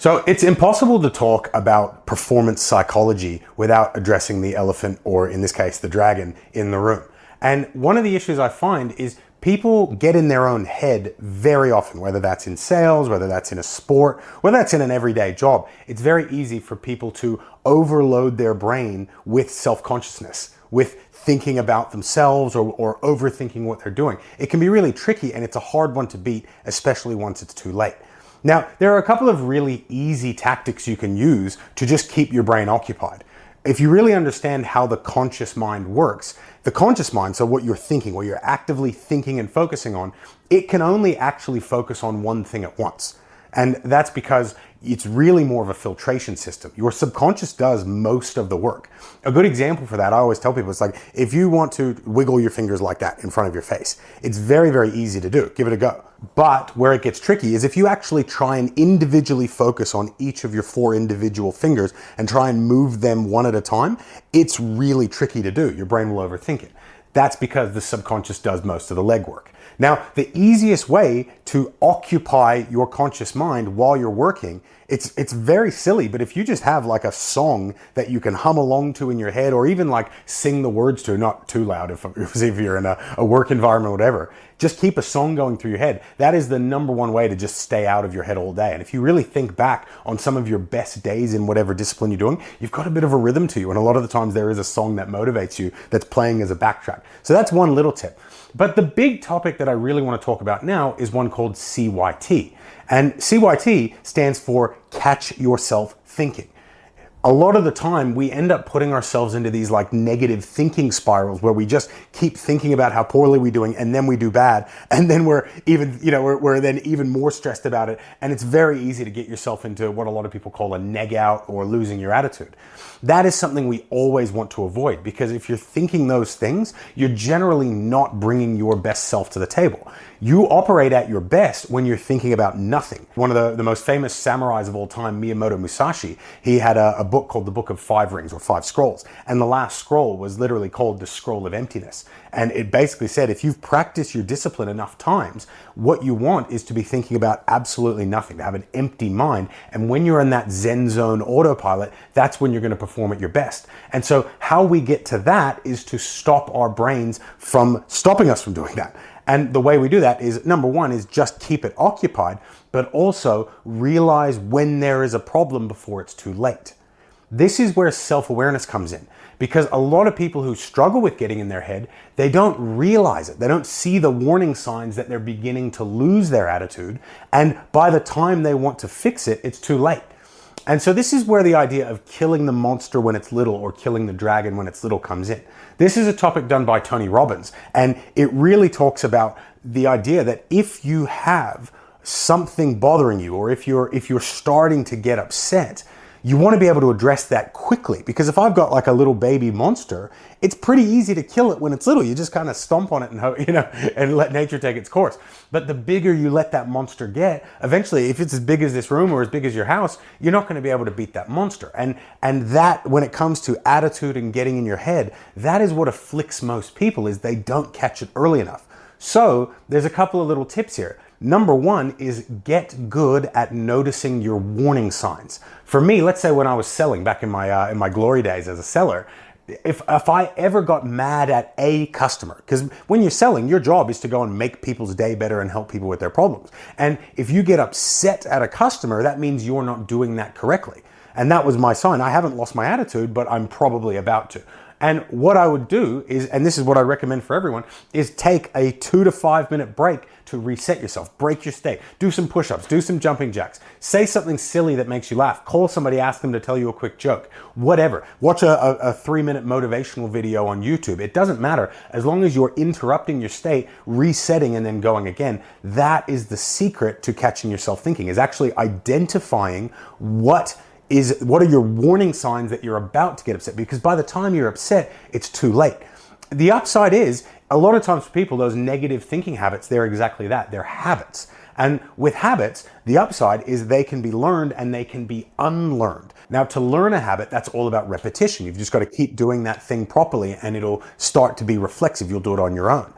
So it's impossible to talk about performance psychology without addressing the elephant, or in this case, the dragon in the room. And one of the issues I find is people get in their own head very often, whether that's in sales, whether that's in a sport, whether that's in an everyday job. It's very easy for people to overload their brain with self-consciousness, with thinking about themselves or overthinking what they're doing. It can be really tricky, and it's a hard one to beat, especially once it's too late. Now, there are a couple of really easy tactics you can use to just keep your brain occupied. If you really understand how the conscious mind works, the conscious mind, so what you're thinking, what you're actively thinking and focusing on, it can only actually focus on one thing at once. And that's because it's really more of a filtration system. Your subconscious does most of the work. A good example for that, I always tell people, it's like if you want to wiggle your fingers like that in front of your face, it's very, very easy to do. Give it a go. But where it gets tricky is if you actually try and individually focus on each of your 4 individual fingers and try and move them one at a time, it's really tricky to do. Your brain will overthink it. That's because the subconscious does most of the legwork. Now, the easiest way to occupy your conscious mind while you're working, it's very silly, but if you just have like a song that you can hum along to in your head, or even like sing the words to, not too loud if you're in a work environment or whatever, just keep a song going through your head. That is the number one way to just stay out of your head all day. And if you really think back on some of your best days in whatever discipline you're doing, you've got a bit of a rhythm to you. And a lot of the times there is a song that motivates you that's playing as a backtrack. So that's one little tip. But the big topic that I really want to talk about now is one called C.Y.T. And C.Y.T. stands for catch yourself thinking. A lot of the time we end up putting ourselves into these like negative thinking spirals where we just keep thinking about how poorly we're doing, and then we do bad, and then we're then even more stressed about it, and it's very easy to get yourself into what a lot of people call a neg out, or losing your attitude. That is something we always want to avoid, because if you're thinking those things, you're generally not bringing your best self to the table. You operate at your best when you're thinking about nothing. One of the most famous samurais of all time, Miyamoto Musashi, he had a book called the Book of 5 Rings, or 5 Scrolls. And the last scroll was literally called the Scroll of Emptiness. And it basically said, if you've practiced your discipline enough times, what you want is to be thinking about absolutely nothing, to have an empty mind. And when you're in that Zen zone autopilot, that's when you're going to perform at your best. And so how we get to that is to stop our brains from stopping us from doing that. And the way we do that is, number one, is just keep it occupied, but also realize when there is a problem before it's too late. This is where self-awareness comes in, because a lot of people who struggle with getting in their head, they don't realize it. They don't see the warning signs that they're beginning to lose their attitude. And by the time they want to fix it, it's too late. And so this is where the idea of killing the monster when it's little, or killing the dragon when it's little, comes in. This is a topic done by Tony Robbins, and it really talks about the idea that if you have something bothering you, or if you're starting to get upset, you want to be able to address that quickly. Because if I've got like a little baby monster, it's pretty easy to kill it when it's little. You just kind of stomp on it and let nature take its course. But the bigger you let that monster get, eventually, if it's as big as this room or as big as your house, you're not going to be able to beat that monster. And that, when it comes to attitude and getting in your head, that is what afflicts most people, is they don't catch it early enough. So there's a couple of little tips here. Number one is get good at noticing your warning signs. For me, let's say when I was selling back in my glory days as a seller, if I ever got mad at a customer, because when you're selling, your job is to go and make people's day better and help people with their problems. And if you get upset at a customer, that means you're not doing that correctly. And that was my sign. I haven't lost my attitude, but I'm probably about to. And what I would do is, and this is what I recommend for everyone, is take a 2 to 5 minute break to reset yourself, break your state, do some push-ups, do some jumping jacks, say something silly that makes you laugh, call somebody, ask them to tell you a quick joke, whatever. Watch a 3-minute motivational video on YouTube. It doesn't matter. As long as you're interrupting your state, resetting, and then going again, that is the secret to catching yourself thinking, is actually identifying what are your warning signs that you're about to get upset, because by the time you're upset, it's too late. The upside is, a lot of times for people, those negative thinking habits, they're exactly that. They're habits. And with habits, the upside is they can be learned and they can be unlearned. Now, to learn a habit, that's all about repetition. You've just got to keep doing that thing properly and it'll start to be reflexive. You'll do it on your own.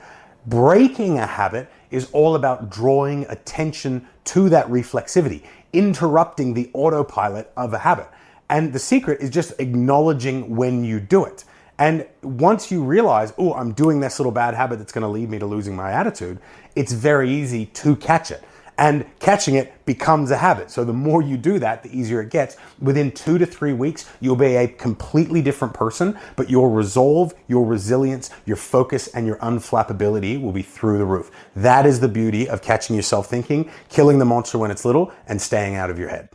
Breaking a habit is all about drawing attention to that reflexivity. interrupting the autopilot of a habit. And the secret is just acknowledging when you do it. And once you realize, oh, I'm doing this little bad habit that's going to lead me to losing my attitude, it's very easy to catch it. And catching it becomes a habit. So the more you do that, the easier it gets. Within 2 to 3 weeks, you'll be a completely different person, but your resolve, your resilience, your focus, and your unflappability will be through the roof. That is the beauty of catching yourself thinking, killing the monster when it's little, and staying out of your head.